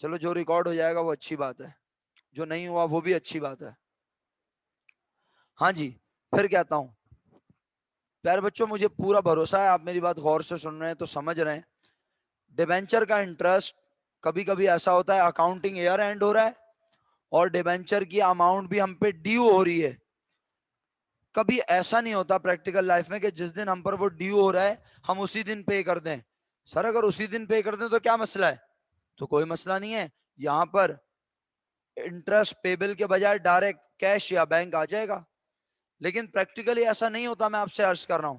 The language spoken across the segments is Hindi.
चलो जो रिकॉर्ड हो जाएगा वो अच्छी बात है, जो नहीं हुआ वो भी अच्छी बात है। हाँ जी, फिर कहता हूँ प्यारे बच्चों, मुझे पूरा भरोसा है आप मेरी बात गौर से सुन रहे हैं तो समझ रहे हैं। डिबेंचर का इंटरेस्ट कभी कभी ऐसा होता है अकाउंटिंग ईयर एंड हो रहा है और डिबेंचर की अमाउंट भी हम पे ड्यू हो रही है। कभी ऐसा नहीं होता प्रैक्टिकल लाइफ में कि जिस दिन हम पर वो ड्यू हो रहा है हम उसी दिन पे कर दें। सर अगर उसी दिन पे कर दें तो क्या मसला है? तो कोई मसला नहीं है, यहां पर इंटरेस्ट पेबल के बजाय डायरेक्ट कैश या बैंक आ जाएगा। लेकिन प्रैक्टिकली ऐसा नहीं होता, मैं आपसे अर्ज कर रहा हूं।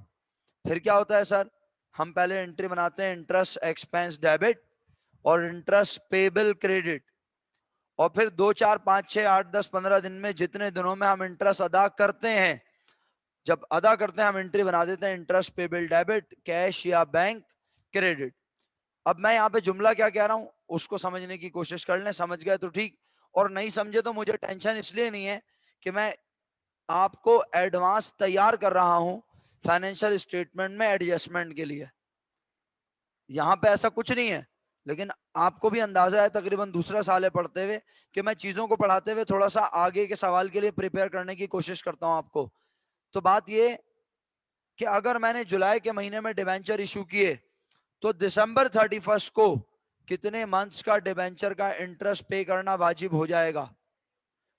फिर क्या होता है सर? हम पहले एंट्री बनाते हैं इंटरेस्ट एक्सपेंस डेबिट और इंटरेस्ट पेबल क्रेडिट, और फिर 2 4 5 6 8 10 15 दिन में जितने दिनों में हम इंटरेस्ट अदा करते हैं, जब अदा करते हैं हम एंट्री बना देते हैं इंटरेस्ट पेबल डेबिट कैश या बैंक क्रेडिट। अब मैं यहाँ पे जुमला क्या कह रहा हूं उसको समझने की कोशिश कर लें, समझ गए तो ठीक, और नहीं समझे तो मुझे टेंशन इसलिए नहीं है कि मैं आपको एडवांस तैयार कर रहा हूं फाइनेंशियल स्टेटमेंट में एडजस्टमेंट के लिए। यहां पे ऐसा कुछ नहीं है, लेकिन आपको भी अंदाजा है तकरीबन दूसरा साल है पढ़ते हुए कि मैं चीजों को पढ़ाते हुए थोड़ा सा आगे के सवाल के लिए प्रिपेयर करने की कोशिश करता हूं आपको। तो बात ये कि अगर मैंने जुलाई के महीने में डिबेंचर इशू किए तो दिसंबर 31 को कितने मंथ्स का डिबेंचर का इंटरेस्ट पे करना वाजिब हो जाएगा?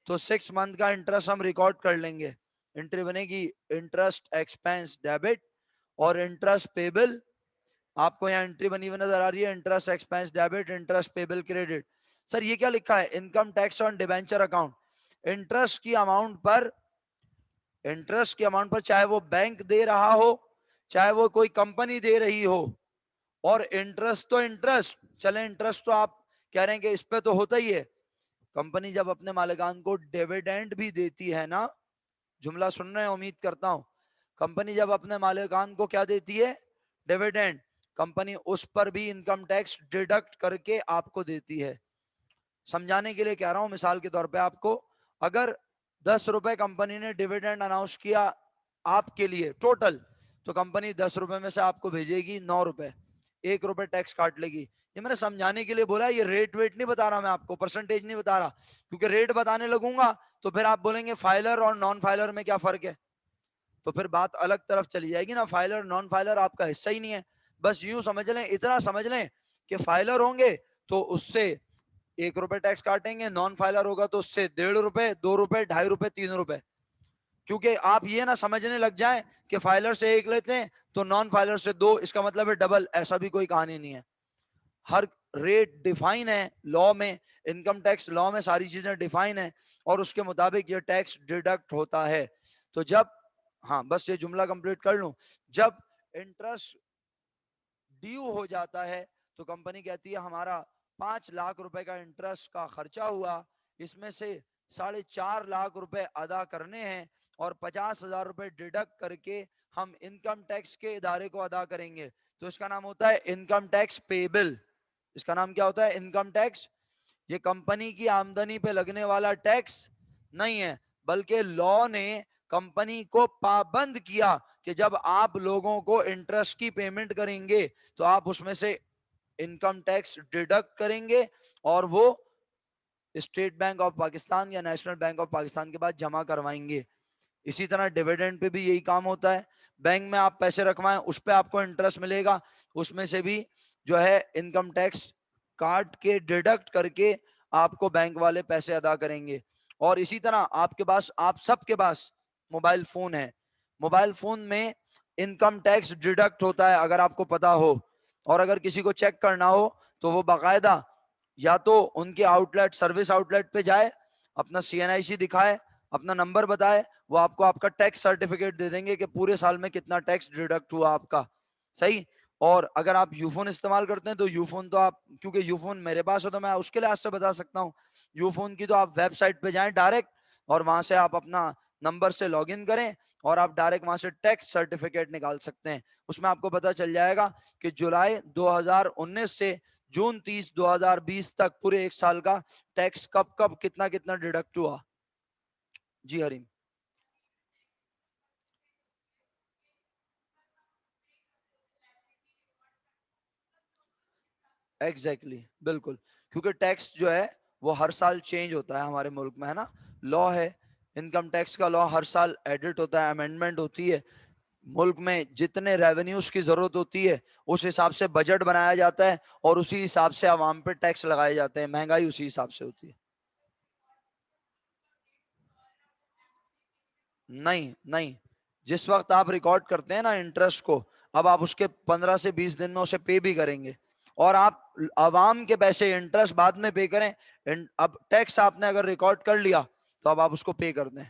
तो 6 मंथ का इंटरेस्ट हम रिकॉर्ड कर लेंगे। एंट्री बनेगी इंटरेस्ट एक्सपेंस डेबिट और इंटरेस्ट पेबल। आपको यहाँ एंट्री बनी हुई नजर आ रही है, interest expense debit interest payable credit. Sir ये क्या लिखा है? Income tax on debenture account. Interest की अमाउंट पर, इंटरेस्ट की अमाउंट पर चाहे वो बैंक दे रहा हो चाहे वो कोई कंपनी दे रही हो, और इंटरेस्ट तो इंटरेस्ट, चले इंटरेस्ट तो आप कह रहे हैं कि इस पे तो होता ही है। कंपनी जब अपने मालिकान को डिविडेंड भी देती है ना, जुमला सुन रहे हैं उम्मीद करता हूं, कंपनी जब अपने मालिकान को क्या देती है? डिविडेंड। कंपनी उस पर भी इनकम टैक्स डिडक्ट करके आपको देती है। समझाने के लिए कह रहा हूं, मिसाल के तौर पे आपको अगर 10 रुपए कंपनी ने डिविडेंड अनाउंस किया आपके लिए टोटल, तो कंपनी 10 रुपए में से आपको भेजेगी 9 रुपए, 1 रुपए टैक्स काट लेगी। ये मैंने समझाने के लिए बोला, ये रेट वेट नहीं बता रहा मैं आपको, परसेंटेज नहीं बता रहा, क्योंकि रेट बताने लगूंगा तो फिर आप बोलेंगे फाइलर और नॉन फाइलर में क्या फर्क है, तो फिर बात अलग तरफ चली जाएगी ना। फाइलर नॉन फाइलर आपका हिस्सा ही नहीं है। बस यूं समझ लें, इतना समझ लें कि फाइलर होंगे तो उससे 1 रुपए टैक्स काटेंगे, नॉन फाइलर होगा तो उससे 1.5 रुपए, 2 रुपए, 2.5 रुपए, 3 रुपए। क्योंकि आप ये ना समझने लग जाए कि फाइलर से 1 लेते हैं तो नॉन फाइलर से 2, इसका मतलब है डबल, ऐसा भी कोई कहानी नहीं है। हर रेट डिफाइन है लॉ में, इनकम टैक्स लॉ में सारी चीजें डिफाइन है और उसके मुताबिक ये टैक्स डिडक्ट होता है। तो जब, हाँ बस ये जुमला कंप्लीट कर लूं, जब इंटरेस्ट ड्यू हो जाता है तो कंपनी कहती है हमारा 5 लाख रुपए का इंटरेस्ट का खर्चा हुआ, इसमें से 4.5 लाख रुपए अदा करने हैं और 50,000 रुपए डिडक्ट करके हम इनकम टैक्स के इदारे को अदा करेंगे। तो इसका नाम होता है इनकम टैक्स पेबल। इसका नाम क्या होता है? Income tax. ये कंपनी की आमदनी पे लगने वाला टैक्स नहीं है, बल्कि लॉ ने कंपनी को पाबंद किया कि जब आप लोगों को इंटरेस्ट की पेमेंट करेंगे तो आप उसमें से इनकम टैक्स डिडक्ट करेंगे और वो स्टेट बैंक ऑफ पाकिस्तान या नेशनल बैंक ऑफ पाकिस्तान के पास जमा करवाएंगे। इसी तरह डिविडेंड पे भी यही काम होता है। बैंक में आप पैसे रखवाएं, उस पर आपको इंटरेस्ट मिलेगा, उसमें से भी जो है इनकम टैक्स काट के डिडक्ट करके आपको बैंक वाले पैसे अदा करेंगे। और इसी तरह आपके पास, आप सबके पास मोबाइल फोन है, मोबाइल फोन में इनकम टैक्स डिडक्ट होता है अगर आपको पता हो, और अगर किसी को चेक करना हो तो वो बाकायदा या तो उनके आउटलेट, सर्विस आउटलेट पे जाए, अपना CNIC दिखाए, अपना नंबर बताए, वो आपको आपका टैक्स सर्टिफिकेट दे देंगे कि पूरे साल में कितना टैक्स डिडक्ट हुआ आपका। सही। और अगर आप यूफोन इस्तेमाल करते हैं तो यूफोन तो आप, क्योंकि यूफोन मेरे पास हो तो मैं उसके लिहाज से बता सकता हूँ, यूफोन की तो आप वेबसाइट पे जाएं डायरेक्ट और वहां से आप अपना नंबर से लॉगिन करें और आप डायरेक्ट वहां से टैक्स सर्टिफिकेट निकाल सकते हैं। उसमें आपको पता चल जाएगा कि जुलाई 2019 से जून 30 2020 तक पूरे एक साल का टैक्स कब कब कितना कितना डिडक्ट हुआ। जी हरीम। एग्जैक्टली बिल्कुल, क्योंकि टैक्स जो है वो हर साल चेंज होता है हमारे मुल्क में, है ना। लॉ है, इनकम टैक्स का लॉ हर साल एडिट होता है, अमेंडमेंट होती है। मुल्क में जितने रेवेन्यूज की जरूरत होती है उस हिसाब से बजट बनाया जाता है और उसी हिसाब से आवाम पे टैक्स लगाए जाते हैं, महंगाई उसी हिसाब से होती है। नहीं नहीं, जिस वक्त आप रिकॉर्ड करते हैं ना इंटरेस्ट को, अब आप उसके 15 से 20 दिन में उसे पे भी करेंगे, और आप आवाम के पैसे इंटरेस्ट बाद में पे करें। अब टैक्स आपने अगर रिकॉर्ड कर लिया तो अब आप उसको पे कर दें,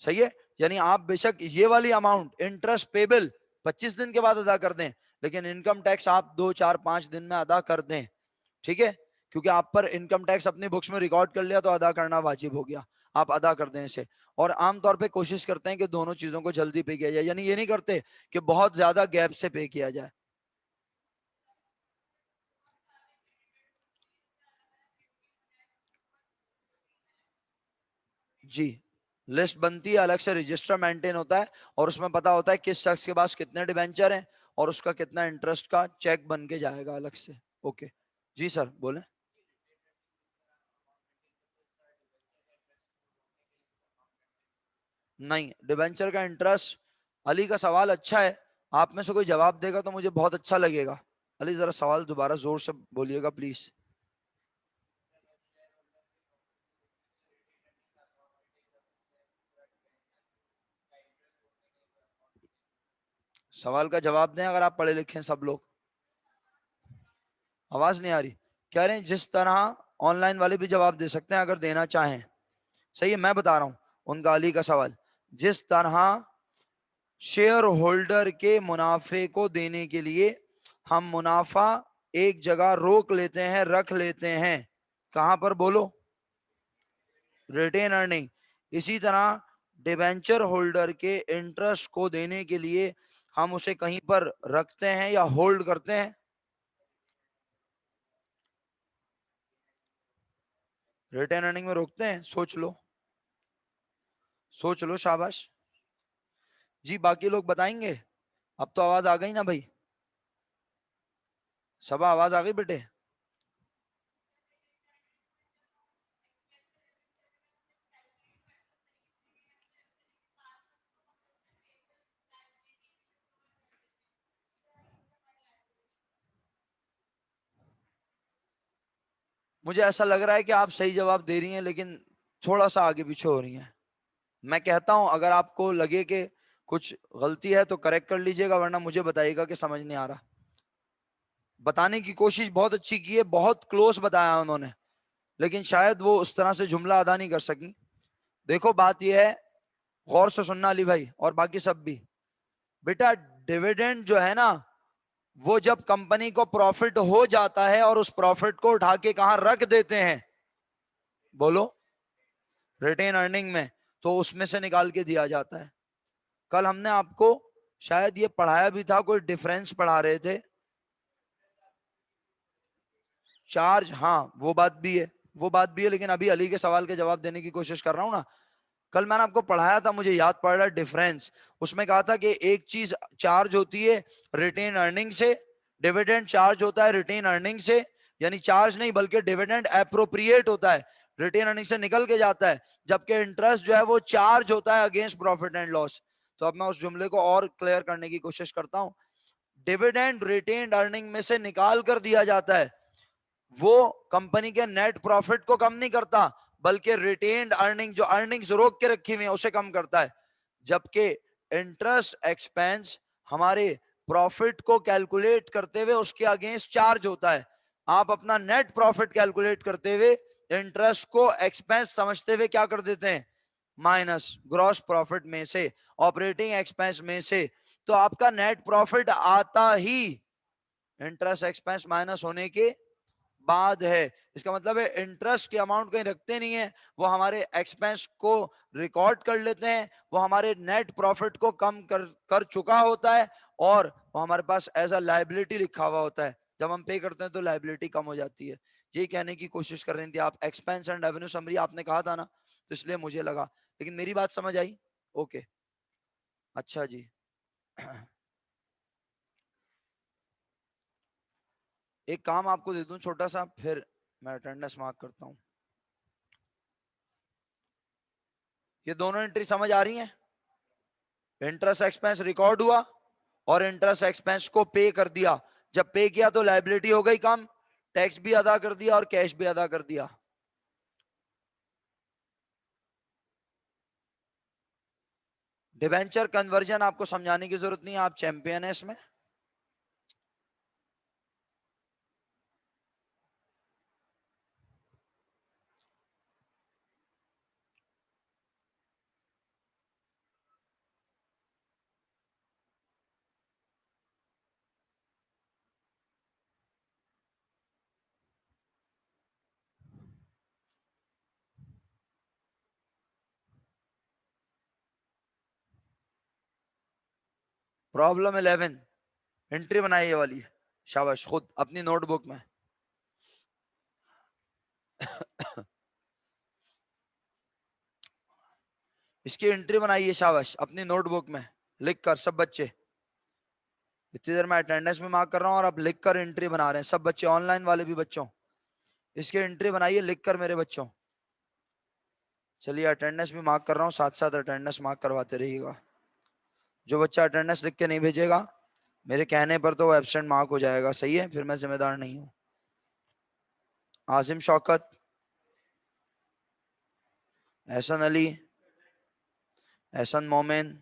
सही है। यानी आप बेशक ये वाली अमाउंट इंटरेस्ट पेबल 25 दिन के बाद अदा कर दें, लेकिन इनकम टैक्स आप 2 4 5 दिन में अदा कर दें, ठीक है। क्योंकि आप पर इनकम टैक्स अपनी बुक्स में रिकॉर्ड कर लिया तो अदा करना वाजिब हो गया, आप अदा कर दें इसे। और आमतौर पे कोशिश करते हैं कि दोनों चीजों को जल्दी पे किया जाए, यानी ये नहीं करते कि बहुत ज्यादा गैप से पे किया जाए। जी, लिस्ट बनती है, अलग से रजिस्टर मेंटेन होता है, और उसमें पता होता है किस शख्स के पास कितने डिबेंचर हैं और उसका कितना इंटरेस्ट का चेक बन के जाएगा अलग से। ओके, जी सर बोले। नहीं, डिबेंचर का इंटरेस्ट, अली का सवाल अच्छा है, आप में से कोई जवाब देगा तो मुझे बहुत अच्छा लगेगा। अली जरा सवाल दोबारा जोर से बोलिएगा प्लीज। सवाल का जवाब दें, अगर आप पढ़े लिखे हैं सब लोग। आवाज नहीं आ रही, कह रहे हैं जिस तरह, ऑनलाइन वाले भी जवाब दे सकते हैं अगर देना चाहें। सही है, मैं बता रहा हूं उनका, अली का सवाल। जिस तरह शेयर होल्डर के मुनाफे को देने के लिए हम मुनाफा एक जगह रोक लेते हैं, रख लेते हैं, कहां पर बोलो, रिटेन अर्निंग। इसी तरह डिबेंचर होल्डर के इंटरेस्ट को देने के लिए हम उसे कहीं पर रखते हैं या होल्ड करते हैं, रिटेन अर्निंग में रोकते हैं। सोच लो, सोच लो, शाबाश। जी बाकी लोग बताएंगे। अब तो आवाज आ गई ना भाई, सब आवाज आ गई बेटे। मुझे ऐसा लग रहा है कि आप सही जवाब दे रही हैं, लेकिन थोड़ा सा आगे पीछे हो रही हैं। मैं कहता हूं अगर आपको लगे कि कुछ गलती है तो करेक्ट कर लीजिएगा, वरना मुझे बताइएगा कि समझ नहीं आ रहा। बताने की कोशिश बहुत अच्छी की है, बहुत क्लोज बताया उन्होंने, लेकिन शायद वो उस तरह से जुमला अदा नहीं कर सकी। देखो बात यह है, गौर से सुनना अली भाई और बाकी सब भी। बेटा डिविडेंड जो है ना, वो जब कंपनी को प्रॉफिट हो जाता है और उस प्रॉफिट को उठा के कहां रख देते हैं, बोलो, रिटेन अर्निंग में, तो उसमें से निकाल के दिया जाता है। कल हमने आपको शायद ये पढ़ाया भी था, कोई डिफरेंस पढ़ा रहे थे, चार्ज, हाँ वो बात भी है, वो बात भी है, लेकिन अभी अली के सवाल के जवाब देने की कोशिश कर रहा हूं ना। कल मैंने आपको पढ़ाया था, मुझे याद पड़ रहा है, डिफरेंस। उसमें कहा था कि एक चीज चार्ज होती है रिटेन अर्निंग से, डिविडेंड चार्ज होता है रिटेन अर्निंग से, यानी चार्ज नहीं बल्कि डिविडेंड एप्रोप्रिएट होता है, रिटेन अर्निंग से निकल के जाता है, जबकि इंटरेस्ट जो है वो चार्ज होता है अगेंस्ट प्रॉफिट एंड लॉस। तो अब मैं उस जुमले को और क्लियर करने की कोशिश करता हूं। डिविडेंड रिटेन अर्निंग में से निकाल कर दिया जाता है, वो कंपनी के नेट प्रॉफिट को कम नहीं करता, बल्कि रिटेन्ड अर्निंग, जो अर्निंग्स रोक के रखी हुई है, उसे कम करता है। जबकि इंटरेस्ट एक्सपेंस हमारे प्रॉफिट को कैलकुलेट करते हुए उसके अगेंस्ट चार्ज होता है। आप अपना नेट प्रॉफिट कैलकुलेट करते हुए इंटरेस्ट को एक्सपेंस समझते हुए क्या कर देते हैं, माइनस ग्रॉस प्रॉफिट में से, ऑपरेटिंग एक्सपेंस में से। तो आपका नेट प्रॉफिट आता ही इंटरेस्ट एक्सपेंस माइनस होने के बाद है। इसका मतलब है इंटरेस्ट की अमाउंट कहीं रखते नहीं है, वो हमारे एक्सपेंस को रिकॉर्ड कर लेते हैं, वो हमारे नेट प्रॉफिट को कम कर चुका होता है, और वो हमारे पास एज अ लाइबिलिटी लिखा हुआ होता है। जब हम पे करते हैं तो लाइबिलिटी कम हो जाती है। यही कहने की कोशिश कर रही थी आप, एक्सपेंस एंड रेवेन्यू समरी आपने कहा था ना, तो इसलिए मुझे लगा, लेकिन मेरी बात समझ आई। ओके, अच्छा जी। एक काम आपको दे दूं छोटा सा, फिर मैं अटेंडेंस मार्क करता हूँ। ये दोनों एंट्री समझ आ रही हैं? इंटरेस्ट एक्सपेंस रिकॉर्ड हुआ और इंटरेस्ट एक्सपेंस को पे कर दिया। जब पे किया तो लायबिलिटी हो गई कम, टैक्स भी अदा कर दिया और कैश भी अदा कर दिया। डिबेंचर कन्वर्जन आपको समझाने की जरूरत नहीं है, आप चैंपियन है इसमें। प्रॉब्लम 11, एंट्री बनाई ये वाली, शाबाश, खुद अपनी नोटबुक में। इसकी एंट्री बनाइए शाबाश अपनी नोटबुक में लिख कर, सब बच्चे। इतनी देर मैं अटेंडेंस में मार्क कर रहा हूँ और आप लिख कर एंट्री बना रहे हैं सब बच्चे, ऑनलाइन वाले भी बच्चों। इसकी एंट्री बनाइए लिख कर मेरे बच्चों। चलिए अटेंडेंस भी मार्क कर रहा हूँ, साथ साथ अटेंडेंस मार्क करवाते रहिएगा। जो बच्चा अटेंडेंस लिख के नहीं भेजेगा मेरे कहने पर तो वो एब्सेंट मार्क हो जाएगा, सही है, फिर मैं जिम्मेदार नहीं हूँ। आजिम शौकत, एहसन अली, एहसन मोमिन,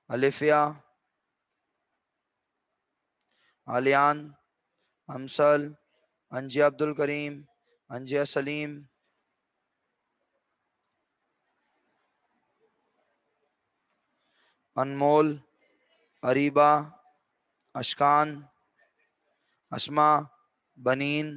अलिफिया, आलियान, हमसल, अंजिया अब्दुल करीम, अंजिया सलीम, अनमोल, अरीबा, अशकान, अस्मा, बनीन,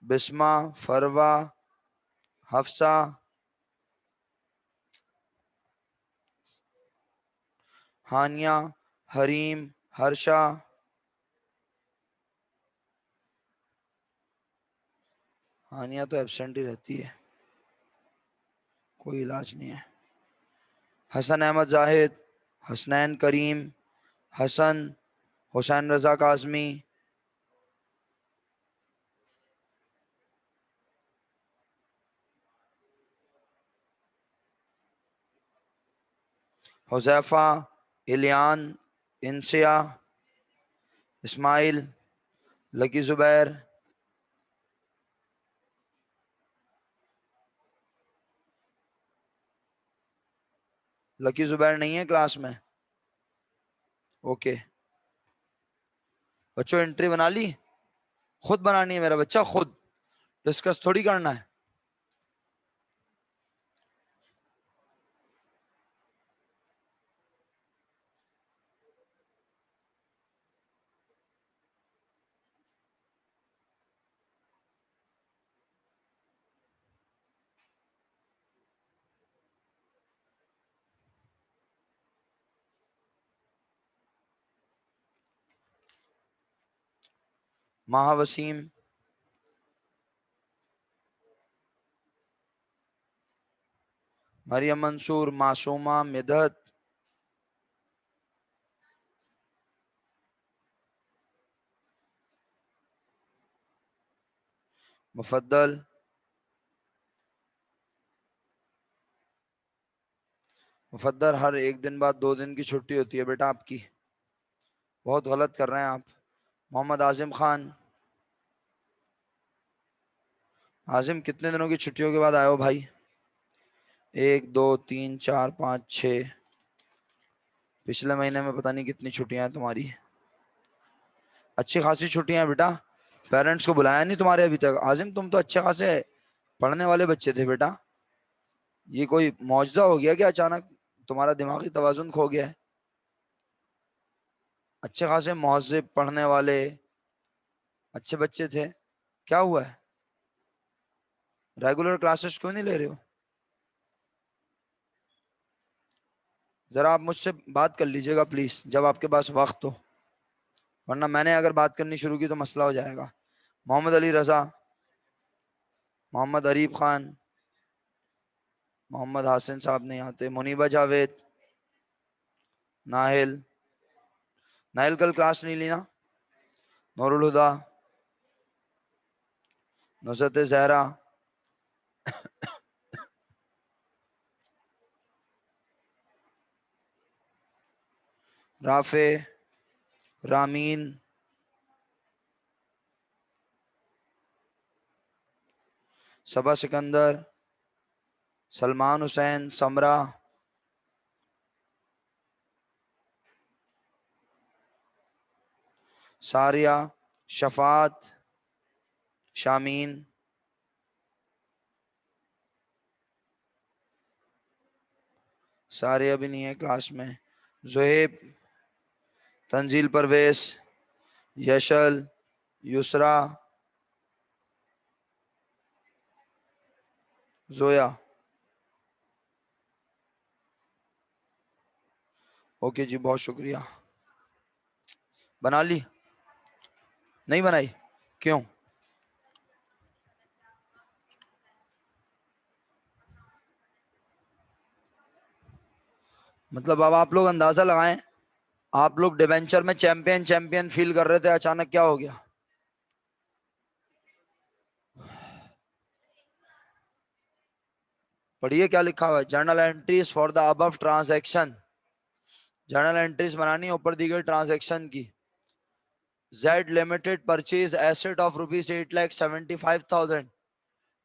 बिस्मा, फरवा, हफ्सा, हानिया, हरीम, हर्षा, हानिया तो एब्सेंट ही रहती है, कोई इलाज नहीं है। हसन अहमद जाहिद, हसनैन करीम, हसन, हुसैन रजा काजमी, हुजैफा, इलियान, इंसिया, इस्माइल, लकी जुबैर, लकी जुबैर नहीं है क्लास में? ओके बच्चों, एंट्री बना ली? खुद बनानी है मेरा बच्चा, खुद, डिस्कस थोड़ी करना है। महावसीम, मरियम मंसूर, मासूमा, मिदत, मुफद्दल, मुफद्दल हर एक दिन बाद 2 दिन की छुट्टी होती है बेटा आपकी, बहुत गलत कर रहे हैं आप। मोहम्मद आजिम खान, आजिम कितने दिनों की छुट्टियों के बाद आए हो भाई? 1 2 3 4 5 6, पिछले महीने में पता नहीं कितनी छुट्टियां हैं तुम्हारी, अच्छी खासी छुट्टियां हैं बेटा। पेरेंट्स को बुलाया नहीं तुम्हारे अभी तक? आजिम तुम तो अच्छे खासे पढ़ने वाले बच्चे थे बेटा, ये कोई मौजजा हो गया क्या अचानक? तुम्हारा दिमागी तवाजुन खो गया है। अच्छे खासे मौजब पढ़ने वाले अच्छे बच्चे थे, क्या हुआ है? रेगुलर क्लासेस क्यों नहीं ले रहे हो? जरा आप मुझसे बात कर लीजिएगा प्लीज जब आपके पास वक्त हो, वरना मैंने अगर बात करनी शुरू की तो मसला हो जाएगा। मोहम्मद अली रजा, मोहम्मद अरीब खान, मोहम्मद हासिन साहब नहीं आते। मुनीबा जावेद, नाहिल, नाहिल कल क्लास नहीं ली ना। नूरुल हुदा, नुसरत जहरा, राफे, रामीन, सबा सिकंदर, सलमान हुसैन, समरा, सारिया, शफात, शामीन, सारिया भी नहीं है क्लास में। जुहेब, तंजील परवेज, यशल, युसरा, जोया। ओके जी, बहुत शुक्रिया। बना ली? नहीं बनाई? क्यों? मतलब अब आप लोग अंदाजा लगाएं, आप लोग डिवेंचर में चैंपियन चैंपियन फील कर रहे थे, अचानक क्या हो गया? पढ़िए क्या लिखा हुआ है। Journal entries for the above transaction, journal entries बनानी है ऊपर दी गई ट्रांजैक्शन की। Z Limited purchased asset of rupees 8,75,000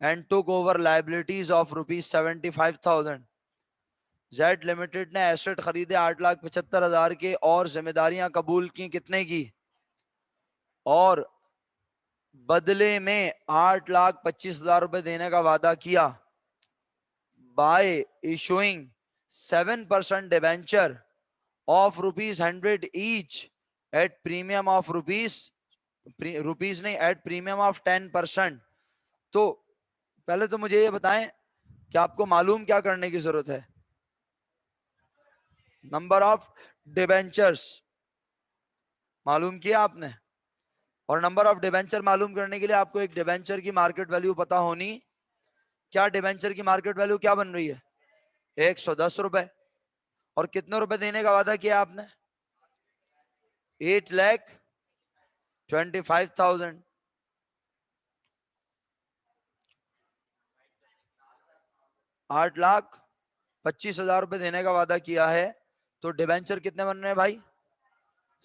and took over liabilities of rupees 75,000। Z limited ने एसेट खरीदे 8,75,000 के और जिम्मेदारियां कबूल की कितने की? और बदले में 8,25,000 रुपए देने का वादा किया bye issuing 7% debenture of ₹100 each at premium of rupees नहीं, एट प्रीमियम ऑफ 10%। तो पहले तो मुझे ये बताएं कि आपको मालूम क्या करने की जरूरत है? नंबर ऑफ डिवेंचर्स मालूम किया आपने, और नंबर ऑफ डिवेंचर मालूम करने के लिए आपको एक डिवेंचर की मार्केट वैल्यू पता होनी। क्या डिवेंचर की मार्केट वैल्यू क्या बन रही है? 110 रुपए। और कितने रुपए देने का वादा किया आपने? 8,25,000। 8,25,000 रुपए देने का वादा किया है। तो डिवेंचर कितने बन रहे हैं भाई?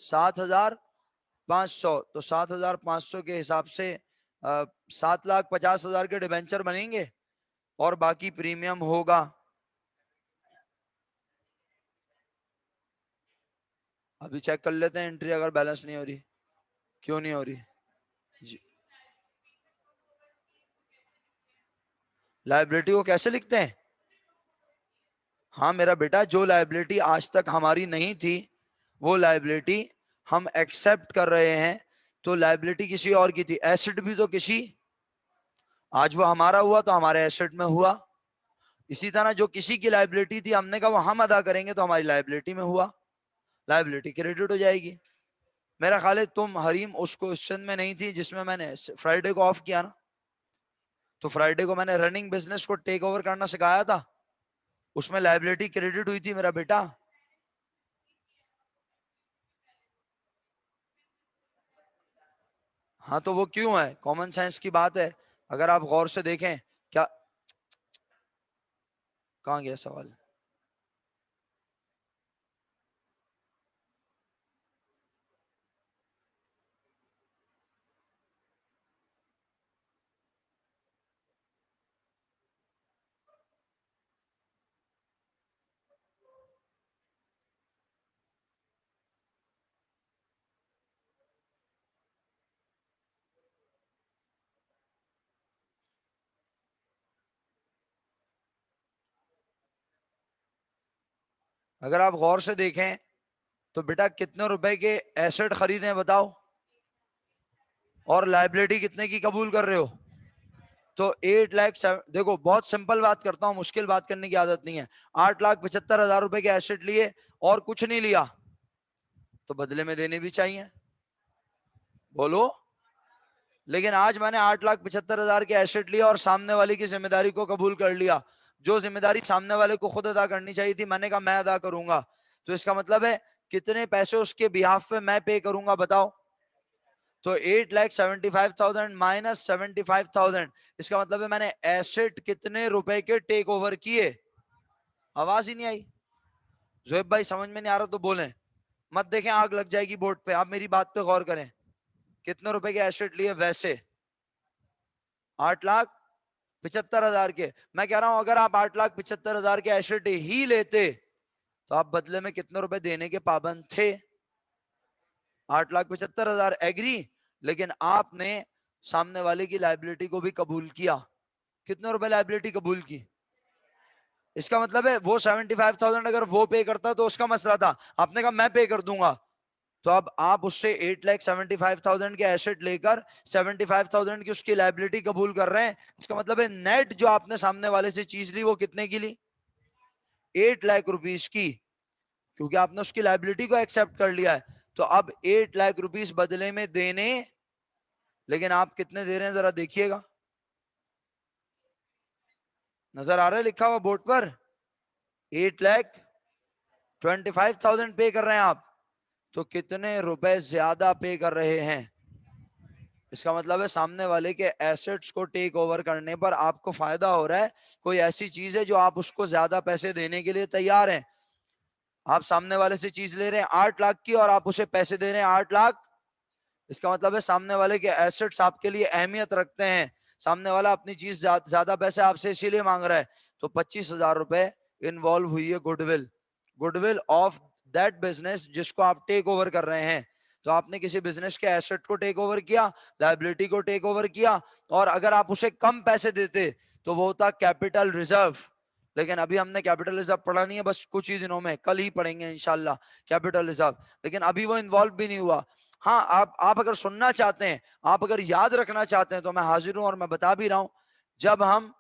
7,500। तो 7,500 के हिसाब से 7,50,000 के डिवेंचर बनेंगे और बाकी प्रीमियम होगा। अभी चेक कर लेते हैं एंट्री, अगर बैलेंस नहीं हो रही। क्यों नहीं हो रही जी? लाइबिलिटी को कैसे लिखते हैं? हाँ मेरा बेटा, जो लाइबिलिटी आज तक हमारी नहीं थी वो लाइबिलिटी हम एक्सेप्ट कर रहे हैं। तो लाइबिलिटी किसी और की थी, एसेट भी तो किसी, आज वो हमारा हुआ तो हमारे एसेट में हुआ। इसी तरह जो किसी की लाइबिलिटी थी हमने कहा वो हम अदा करेंगे तो हमारी लाइबिलिटी में हुआ, लाइबिलिटी क्रेडिट हो जाएगी। मेरा ख्याल है तुम हरीम उस क्वेश्चन में नहीं थी जिसमें मैंने फ्राइडे को ऑफ किया ना। तो फ्राइडे को मैंने रनिंग बिजनेस को टेक ओवर करना सिखाया था, उसमें लाइबिलिटी क्रेडिट हुई थी मेरा बेटा। हाँ तो वो क्यों है? कॉमन सेंस की बात है। अगर आप गौर से देखें क्या, कहाँ गया सवाल? अगर आप गौर से देखें तो बेटा कितने रुपए के एसेट खरीदे हैं बताओ, और लाइबिलिटी कितने की कबूल कर रहे हो? तो 8 लाख देखो बहुत सिंपल बात करता हूं, मुश्किल बात करने की आदत नहीं है। 8,75,000 रुपए के एसेट लिए और कुछ नहीं लिया तो बदले में देने भी चाहिए, बोलो। लेकिन आज मैंने 8,75,000 के एसेट लिया और सामने वाले की जिम्मेदारी को कबूल कर लिया, जो जिम्मेदारी सामने वाले को खुद अदा करनी चाहिए थी मैंने कहा मैं अदा करूंगा, तो इसका मतलब है कितने पैसे उसके बिहाफ पे मैं पे करूंगा बताओ। तो 8,75,000 माइनस 75,000, इसका मतलब है मैंने एसेट कितने रुपए के टेक ओवर किए। आवाज ही नहीं आई। जोएब भाई समझ में नहीं आ रहा तो बोलें, मत देखें आग लग जाएगी बोर्ड पे, आप मेरी बात पे गौर करें। कितने रुपए के एसेट लिए वैसे? 8,75,000 के। मैं कह रहा हूं अगर आप 8,75,000 के एसेट ही लेते तो आप बदले में कितने रुपए देने के पाबंद थे? 8,75,000 एग्री, लेकिन आपने सामने वाले की लाइबिलिटी को भी कबूल किया। कितने रुपए लाइबिलिटी कबूल की? इसका मतलब है वो 75,000 अगर वो पे करता तो उसका मसला था, आपने कहा मैं पे कर दूंगा, तो अब आप उससे 8,75,000 के एसेट लेकर 75,000 की उसकी लाइबिलिटी कबूल कर रहे हैं। इसका मतलब है नेट जो आपने सामने वाले से चीज ली वो कितने की ली? 8,00,000 रुपीस की, क्योंकि आपने उसकी लाइबिलिटी को एक्सेप्ट कर लिया है। तो अब 8,00,000 रुपीस बदले में देने, लेकिन आप कितने दे रहे हैं जरा देखिएगा, नजर आ रहा है लिखा हुआ बोर्ड पर? 8,25,000 पे कर रहे हैं आप, तो कितने रुपए ज्यादा पे कर रहे हैं? इसका मतलब है सामने वाले के एसेट्स को टेक ओवर करने पर आपको फायदा हो रहा है। कोई ऐसी चीज है जो आप उसको ज्यादा पैसे देने के लिए तैयार हैं। आप सामने वाले से चीज ले रहे हैं 8 लाख की और आप उसे पैसे दे रहे हैं 8 लाख। इसका मतलब है सामने वाले के एसेट्स आपके लिए अहमियत रखते हैं। सामने वाला अपनी चीज ज्यादा पैसे आपसे इसीलिए मांग रहा है। तो 25,000 रुपए इन्वॉल्व हुई है goodwill, goodwill of that business जिसको आप टेक ओवर कर रहे हैं। तो आपने किसी बिजनेस के एसेट को टेक ओवर किया, लाइबिलिटी को टेक ओवर किया, और अगर आप उसे कम पैसे देते तो वो होता कैपिटल रिजर्व। लेकिन अभी हमने कैपिटल रिजर्व पढ़ा नहीं है, बस कुछ ही दिनों में, कल ही पढ़ेंगे इंशाल्लाह कैपिटल रिजर्व, लेकिन अभी वो इन्वॉल्व भी नहीं हुआ। हाँ, आप अगर सुनना चाहते हैं, आप अगर याद रखना चाहते हैं तो मैं हाजिर हूं और मैं बता भी रहा हूं। जब हम,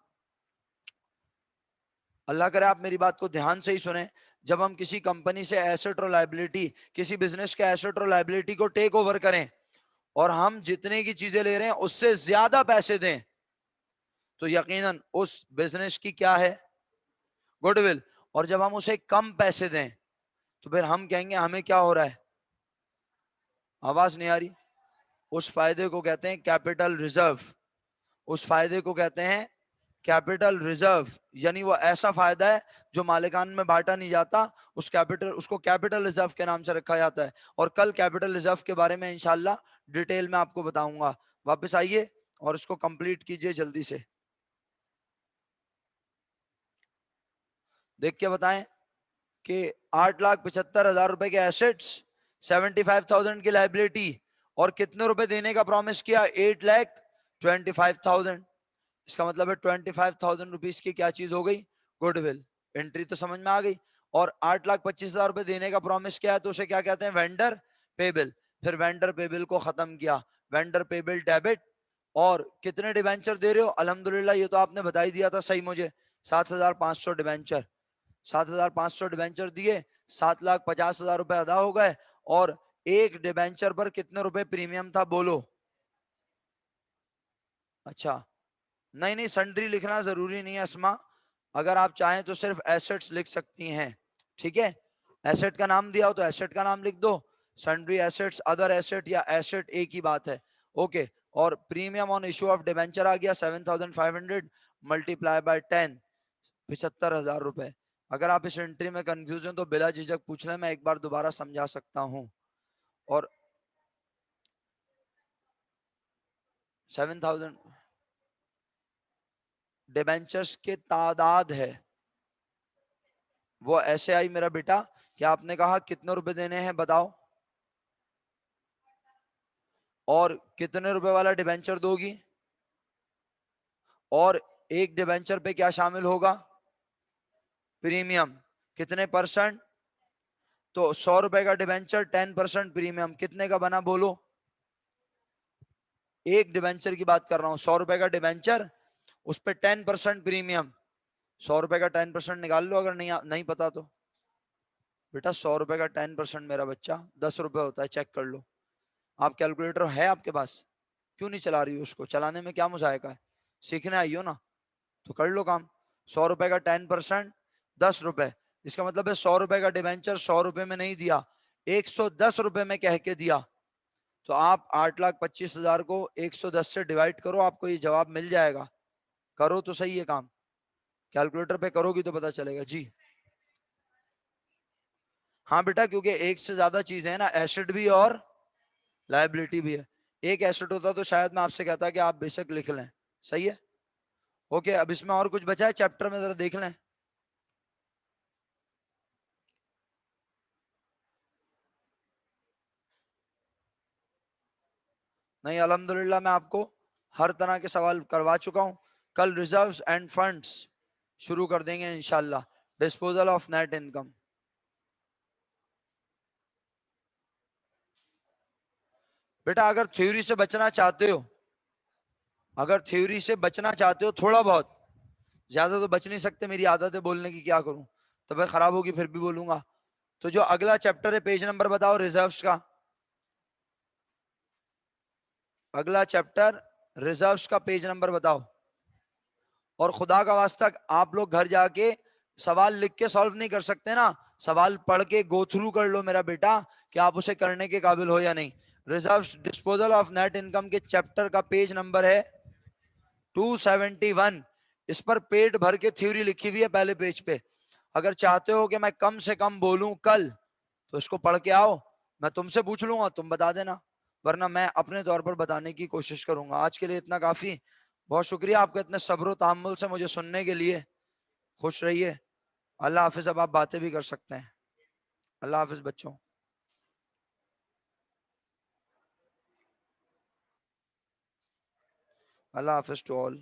अल्लाह करे आप मेरी बात को ध्यान से ही सुने, जब हम किसी कंपनी से एसेट और लाइबिलिटी, किसी बिजनेस के एसेट और लाइबिलिटी को टेक ओवर करें और हम जितने की चीजें ले रहे हैं उससे ज्यादा पैसे दें, तो यकीनन उस बिजनेस की क्या है? गुडविल। और जब हम उसे कम पैसे दें तो फिर हम कहेंगे हमें क्या हो रहा है? आवाज नहीं आ रही। उस फायदे को कहते हैं कैपिटल रिजर्व। उस फायदे को कहते हैं कैपिटल रिजर्व, यानी वो ऐसा फायदा है जो मालिकान में बांटा नहीं जाता, उस कैपिटल, उसको कैपिटल रिजर्व के नाम से रखा जाता है। और कल कैपिटल रिजर्व के बारे में इंशाल्लाह डिटेल में आपको बताऊंगा। वापस आइए और इसको कंप्लीट कीजिए जल्दी से, देख के बताएं कि 8,75,000 रुपए के एसेट्स, 75,000 की लाइबिलिटी, और कितने रुपए देने का प्रॉमिस किया? 8,25,000। इसका मतलब है 25,000 रुपीज की क्या चीज हो गई? गुडविल। एंट्री तो समझ में आ गई। और 8,25,000 रुपए देने का प्रॉमिस किया है तो उसे क्या कहते हैं? Vendor payable. फिर वेंडर पेबिल को खत्म किया, वेंडर पेबिल डेबिट। और कितने डिवेंचर दे रहे हो? अल्हम्दुलिल्लाह ये तो आपने बता ही दिया था सही मुझे, 7,500 डिवेंचर। 7,500 डिवेंचर दिए, 7,50,000 रुपए अदा हो गए। और एक डिवेंचर पर कितने रुपए प्रीमियम था बोलो? अच्छा, नहीं नहीं, सन्ड्री लिखना जरूरी नहीं है अस्मा, अगर आप चाहें तो सिर्फ एसेट्स लिख सकती हैं। ठीक है, एसेट का नाम दिया हो तो एसेट का नाम लिख दो, सन्ड्री एसेट्स, अदर एसेट या एसेट एक ही बात है। ओके। और premium on issue of debenture आ गया 7,500 मल्टीप्लाई बाय 10, 75,000 रुपए। अगर आप इस एंट्री में कंफ्यूज हैं तो बिला झिझक पूछ लें, मैं एक बार दोबारा समझा सकता हूं। और 7,000 डिबेंचर्स के तादाद है, वो ऐसे आई मेरा बेटा कि आपने कहा कितने रुपए देने हैं बताओ, और कितने रुपए वाला डिबेंचर दोगी, और एक डिबेंचर पे क्या शामिल होगा? प्रीमियम। कितने परसेंट? तो 100 रुपए का डिबेंचर, 10% प्रीमियम, कितने का बना बोलो? एक डिबेंचर की बात कर रहा हूं, 100 रुपए का डिबेंचर, उस पर 10% प्रीमियम। 100 रुपए का 10% निकाल लो अगर नहीं नहीं पता तो। बेटा 100 रुपए का 10% मेरा बच्चा 10 रुपए होता है, चेक कर लो। आप कैलकुलेटर है आपके पास? क्यों नहीं चला रही हो उसको? चलाने में क्या मुजायका है? सीखने आई हो ना, तो कर लो काम। 100 रुपए का 10%, 10 रुपए। इसका मतलब है 100 रुपए का डिवेंचर 100 रुपए में नहीं दिया, 110 रुपए में कह के दिया। तो आप 8,25,000 को 110 से डिवाइड करो, आपको ये जवाब मिल जाएगा। करो तो सही है काम, कैलकुलेटर पे करोगी तो पता चलेगा जी। हाँ बेटा, क्योंकि एक से ज्यादा चीजें हैं ना, एसेट भी और लायबिलिटी भी है। एक एसेट होता तो शायद मैं आपसे कहता कि आप बेशक लिख लें। सही है, ओके। अब इसमें और कुछ बचा है चैप्टर में, जरा देख लें। नहीं, अल्हम्दुलिल्लाह मैं आपको हर तरह के सवाल करवा चुका हूं। कल रिजर्व्स एंड फंड्स शुरू कर देंगे इंशाल्लाह, डिस्पोजल ऑफ नेट इनकम। बेटा अगर थ्योरी से बचना चाहते हो, अगर थ्योरी से बचना चाहते हो थोड़ा बहुत, ज्यादा तो बच नहीं सकते, मेरी आदत है बोलने की, क्या करूं, तबीयत खराब होगी फिर भी बोलूंगा। तो जो अगला चैप्टर है, पेज नंबर बताओ रिजर्व्स का। अगला चैप्टर रिजर्व्स का पेज नंबर बताओ। और खुदा का वास्ता आप लोग घर जाके सवाल लिख के सॉल्व नहीं कर सकते ना, सवाल पढ़ के गो थ्रू कर लो मेरा बेटा, कि आप उसे करने के काबिल हो या नहीं। Reserves disposal of net income के चैप्टर का पेज नंबर है 271। इस पर पेट भर के थ्योरी लिखी हुई है पहले पेज पे। अगर चाहते हो कि मैं कम से कम बोलूं कल, तो इसको पढ़ के आओ, मैं तुमसे पूछ लूंगा, तुम बता देना, वरना मैं अपने तौर पर बताने की कोशिश करूंगा। आज के लिए इतना काफी। बहुत शुक्रिया आपका इतने सब्र तहम्मुल से मुझे सुनने के लिए। खुश रहिए। अल्लाह हाफिज। अब आप बातें भी कर सकते हैं। अल्लाह हाफिज बच्चों। अल्लाह हाफिज टू ऑल।